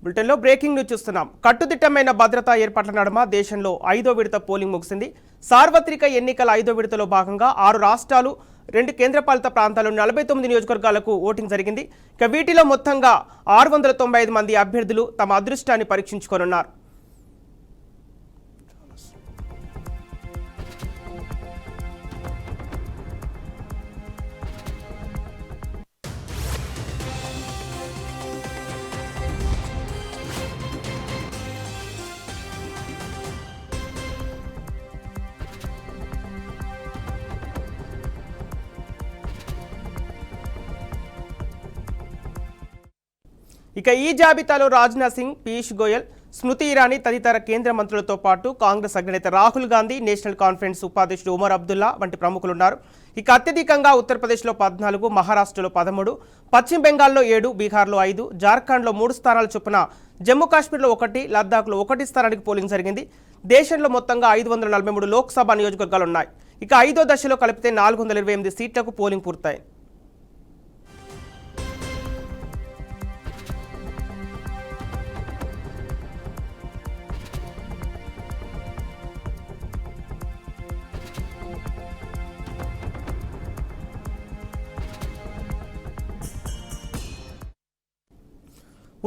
బ్రిటన్లో breaking news చూస్తున్నాం. కట్టుదిట్టమైన భద్రతా ఏర్పాట్ల నడుమ దేశంలో 5వ విడత పోలింగ్ ముగిసింది. సార్వత్రిక ఎన్నికల 5వ విడతలో భాగంగా 6 రాష్ట్రాలు 2 కేంద్రపాలిత ప్రాంతాల్లో 49 నియోజకవర్గాలకు ఓటింగ్ జరిగింది. ఇక వీటిలో మొత్తంగా 695 మంది అభ్యర్థులు తమ అదృష్టాన్ని పరీక్షించుకోనున్నారు. ఇక ఈ జాబితాలో రాజ్నాథ్ సింగ్, పీయూష్ గోయల్, స్మృతి ఇరానీ తదితర కేంద్ర మంత్రులతో పాటు కాంగ్రెస్ అగ్రనేత రాహుల్ గాంధీ, నేషనల్ కాన్ఫరెన్స్ ఉపాధ్యక్షుడు ఉమర్ అబ్దుల్లా వంటి ప్రముఖులున్నారు. ఇక అత్యధికంగా ఉత్తరప్రదేశ్లో 14, మహారాష్ట్రలో 13, పశ్చిమ బెంగాల్లో 7, బీహార్లో 5, జార్ఖండ్లో 3 స్థానాల చొప్పున, జమ్మూ కాశ్మీర్లో 1, లద్దాఖ్లో 1 స్థానానికి పోలింగ్ జరిగింది. దేశంలో మొత్తంగా 543 లోక్సభ నియోజకవర్గాలు ఉన్నాయి. ఇక 5వ దశలో కలిపితే 428 సీట్లకు పోలింగ్ పూర్తయింది.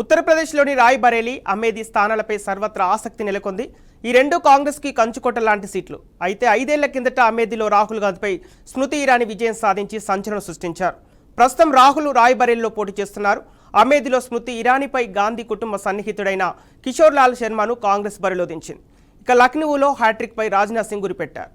ఉత్తరప్రదేశ్లోని రాయ్బరేలీ, అమేథీ స్థానాలపై సర్వత్రా ఆసక్తి నెలకొంది. ఈ రెండు కాంగ్రెస్కి కంచుకోట లాంటి సీట్లు. అయితే 5 ఏళ్ల కిందట అమేథీలో రాహుల్ గాంధీపై స్మృతి ఇరానీ విజయం సాధించి సంచలనం సృష్టించారు. ప్రస్తుతం రాహుల్ రాయ్బరేలీలో పోటీ చేస్తున్నారు. అమేథీలో స్మృతి ఇరానీపై గాంధీ కుటుంబ సన్నిహితుడైన కిషోర్ లాల్ శర్మను కాంగ్రెస్ బరిలో దించింది. ఇక లక్నోలో హ్యాట్రిక్ పై రాజ్నాథ్ సింగ్ గురిపెట్టారు.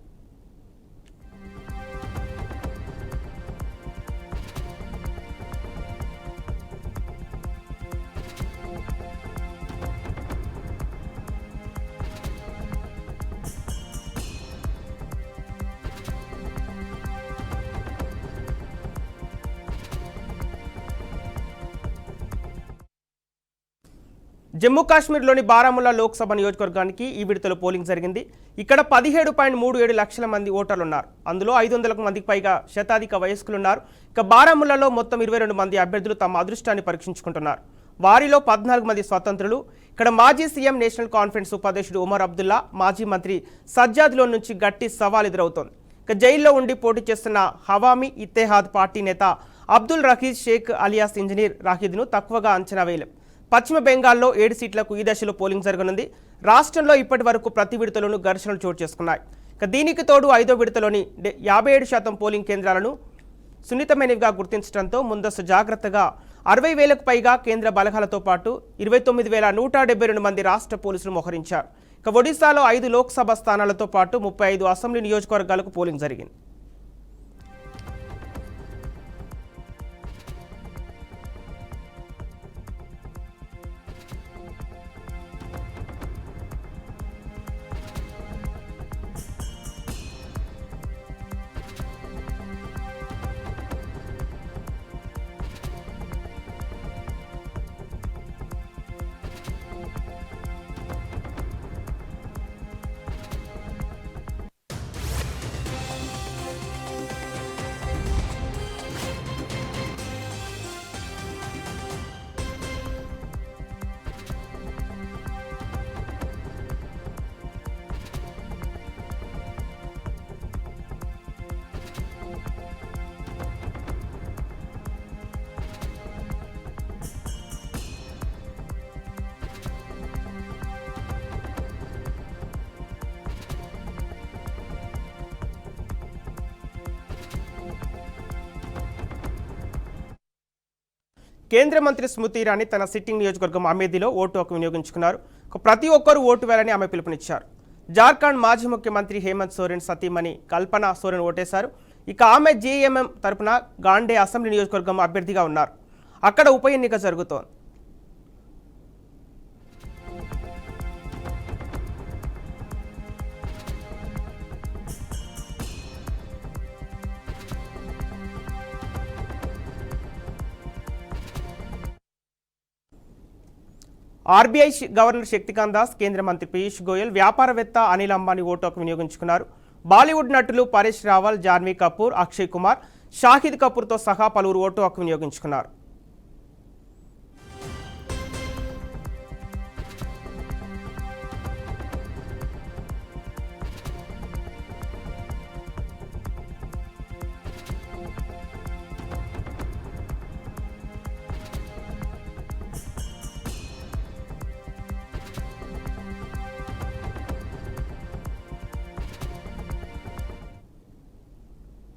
జమ్మూ కాశ్మీర్లోని బారాముల్లా లోక్సభ నియోజకవర్గానికి ఈ విడతలో పోలింగ్ జరిగింది. ఇక్కడ 17.37 లక్షల మంది ఓటర్లు ఉన్నారు. అందులో 500 మందికి పైగా శతాధిక వయస్కులున్నారు. ఇక బారాముల్లాలో మొత్తం 22 మంది అభ్యర్థులు తమ అదృష్టాన్ని పరీక్షించుకుంటున్నారు. వారిలో 14 మంది స్వతంత్రులు. ఇక్కడ మాజీ సీఎం, నేషనల్ కాన్ఫరెన్స్ ఉపాధ్యక్షుడు ఉమర్ అబ్దుల్లా, మాజీ మంత్రి సజ్జాద్లోన్ నుంచి గట్టి సవాల్ ఎదురవుతోంది. ఇక జైల్లో ఉండి పోటీ చేస్తున్న హవామీ ఇత్తెహాద్ పార్టీ నేత అబ్దుల్ రహీద్ షేక్ అలియాస్ ఇంజనీర్ రాహిద్ను తక్కువగా అంచనా వేయలేం. పశ్చిమ బెంగాల్లో 7 సీట్లకు ఈ దశలో పోలింగ్ జరగనుంది. రాష్ట్రంలో ఇప్పటి వరకు ప్రతి విడతలోనూ ఘర్షణలు చోటు చేసుకున్నాయి. ఇక దీనికి తోడు 5వ విడతలోని 57% పోలింగ్ కేంద్రాలను సున్నితమైనవిగా గుర్తించడంతో ముందస్తు జాగ్రత్తగా 60,000కు పైగా కేంద్ర బలగాలతో పాటు 29,172 మంది రాష్ట్ర పోలీసులు మోహరించారు. ఇక ఒడిశాలో 5 లోక్సభ స్థానాలతో పాటు 35 అసెంబ్లీ నియోజకవర్గాలకు పోలింగ్ జరిగింది. కేంద్ర మంత్రి స్మృతి ఇరానీ తన సిట్టింగ్ నియోజకవర్గం అమేథీలో ఓటు హక్కు వినియోగించుకున్నారు. ప్రతి ఒక్కరూ ఓటు వేయాలని ఆమె పిలుపునిచ్చారు. జార్ఖండ్ మాజీ ముఖ్యమంత్రి హేమంత్ సోరెన్ సతీమణి కల్పన సోరెన్ ఓటేశారు. ఇక ఆమె జేఎంఎం తరపున గాండే అసెంబ్లీ నియోజకవర్గం అభ్యర్థిగా ఉన్నారు. అక్కడ ఉప ఎన్నిక జరుగుతోంది. ఆర్బీఐ గవర్నర్ శక్తికాంత్ దాస్, కేంద్ర మంత్రి పీయూష్ గోయల్, వ్యాపారవేత్త అనిల్ అంబానీ ఓటు హక్కు వినియోగించుకున్నారు. బాలీవుడ్ నటులు పరేష్ రావల్, జాన్వీ కపూర్, అక్షయ్ కుమార్, షాహిద్ కపూర్తో సహా పలువురు ఓటు హక్కు వినియోగించుకున్నారు.